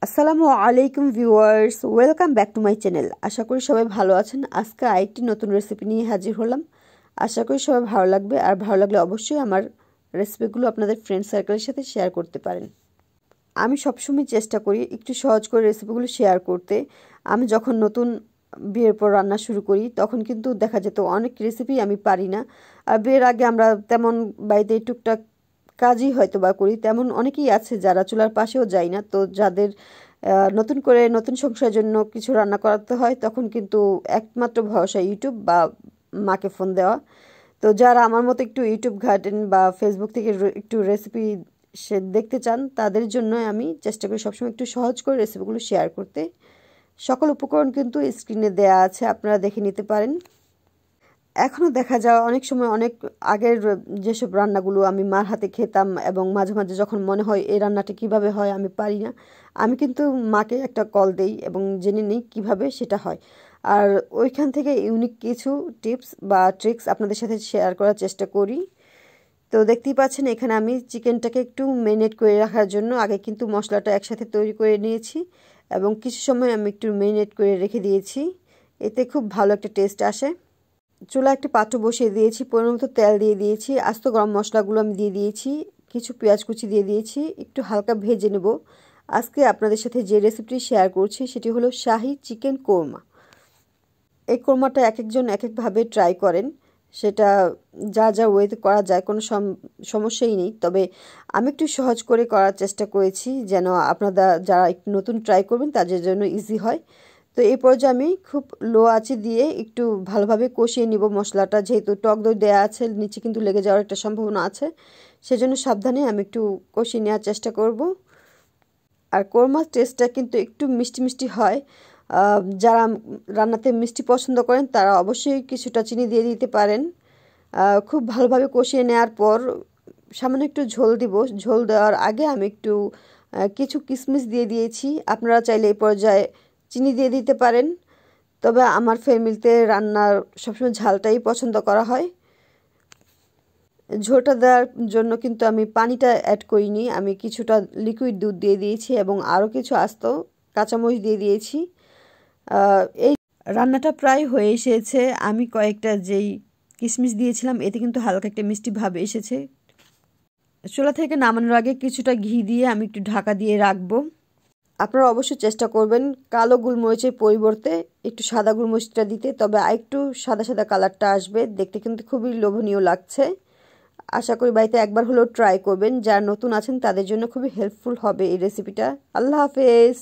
আসসালামু আলাইকুম viewers, welcome back to my channel. আশা করি সবাই ভালো আছেন। আজকে আরেকটি নতুন রেসিপি নিয়ে হাজির হলাম। আশা করি সবাই ভালো লাগবে, আর ভালো লাগলে অবশ্যই আমার রেসিপিগুলো আপনাদের ফ্রেন্ড সার্কেলের সাথে শেয়ার করতে পারেন। আমি সবসময় চেষ্টা করি একটু সহজ করে রেসিপিগুলো শেয়ার করতে। আমি যখন নতুন বিয়ের পর রান্না শুরু করি তখন কিন্তু দেখা যেত অনেক রেসিপি আমি পারি না। আর বিয়ের আগে আমরা তেমন বাড়িতে টুকটাক কাজই হয়তো বা করি, তেমন অনেকেই আছে যারা চুলার পাশেও যায় না। তো যাদের নতুন করে নতুন সংসারের জন্য কিছু রান্না করাতে হয় তখন কিন্তু একমাত্র ভরসা ইউটিউব বা মাকে ফোন দেওয়া। তো যারা আমার মতো একটু ইউটিউব ঘাটেন বা ফেসবুক থেকে একটু রেসিপি দেখতে চান, তাদের জন্য আমি চেষ্টা করি সবসময় একটু সহজ করে রেসিপিগুলো শেয়ার করতে। সকল উপকরণ কিন্তু স্ক্রিনে দেয়া আছে, আপনারা দেখে নিতে পারেন। এখনও দেখা যায় অনেক সময় অনেক আগের যেসব রান্নাগুলো আমি মার হাতে খেতাম, এবং মাঝে মাঝে যখন মনে হয় এই রান্নাটা কিভাবে হয় আমি পারি না, আমি কিন্তু মাকে একটা কল দেই এবং জেনে নিই কিভাবে সেটা হয়। আর ওইখান থেকে ইউনিক কিছু টিপস বা ট্রিক্স আপনাদের সাথে শেয়ার করার চেষ্টা করি। তো দেখতেই পাচ্ছেন এখানে আমি চিকেনটাকে একটু ম্যারিনেট করে রাখার জন্য আগে কিন্তু মশলাটা একসাথে তৈরি করে নিয়েছি, এবং কিছু সময় আমি একটু ম্যারিনেট করে রেখে দিয়েছি। এতে খুব ভালো একটা টেস্ট আসে। চুলা একটি পাত্র বসিয়ে দিয়েছি, পরিমাণ মতো তেল দিয়ে দিয়েছি, আস্ত গরম মশলাগুলো আমি দিয়ে দিয়েছি, কিছু পেঁয়াজ কুচি দিয়ে দিয়েছি, একটু হালকা ভেজে নেব। আজকে আপনাদের সাথে যে রেসিপিটি শেয়ার করছি সেটি হলো শাহি চিকেন কোরমা। এই কোরমাটা এক একজন এক একভাবে ট্রাই করেন, সেটা যা যা ওয়েতে করা যায় কোনো সমস্যাই নেই। তবে আমি একটু সহজ করে করার চেষ্টা করেছি যেন আপনারা যারা একটু নতুন ট্রাই করবেন তাদের জন্য ইজি হয়। তো এই পর্যায়ে আমি খুব লো আঁচে দিয়ে একটু ভালোভাবে কষিয়ে নিব মশলাটা, যেহেতু টক দই দেওয়া আছে নিচে কিন্তু লেগে যাওয়ার একটা সম্ভাবনা আছে, সেজন্য সাবধানে আমি একটু কষিয়ে নেওয়ার চেষ্টা করব। আর কোরমার টেস্টটা কিন্তু একটু মিষ্টি মিষ্টি হয়। যারা রান্নাতে মিষ্টি পছন্দ করেন তারা অবশ্যই কিছুটা চিনি দিয়ে দিতে পারেন। খুব ভালোভাবে কষিয়ে নেওয়ার পর সামান্য একটু ঝোল দিব। ঝোল দেওয়ার আগে আমি একটু কিছু কিশমিশ দিয়ে দিয়েছি, আপনারা চাইলে এই পর্যায়ে চিনি দিয়ে দিতে পারেন। তবে আমার ফ্যামিলিতে রান্নার সবসময় ঝালটাই পছন্দ করা হয়। ঝোলটা দেওয়ার জন্য কিন্তু আমি পানিটা অ্যাড করিনি, আমি কিছুটা লিকুইড দুধ দিয়ে দিয়েছি এবং আরও কিছু আস্ত কাঁচামরিচ দিয়ে দিয়েছি। এই রান্নাটা প্রায় হয়ে এসেছে। আমি কয়েকটা যেই কিশমিশ দিয়েছিলাম এতে কিন্তু হালকা একটা মিষ্টি ভাব এসেছে। চুলা থেকে নামানোর আগে কিছুটা ঘি দিয়ে আমি একটু ঢাকা দিয়ে রাখবো। আপনারা অবশ্যই চেষ্টা করবেন কালো গোলমরিচের পরিবর্তে একটু সাদা গোলমরিচটা দিতে, তবে আরেকটু সাদা সাদা কালারটা আসবে, দেখতে কিন্তু খুবই লোভনীয় লাগছে। আশা করি বাড়িতে একবার হলেও ট্রাই করবেন, যারা নতুন আছেন তাদের জন্য খুবই হেল্পফুল হবে এই রেসিপিটা। আল্লাহ হাফেজ।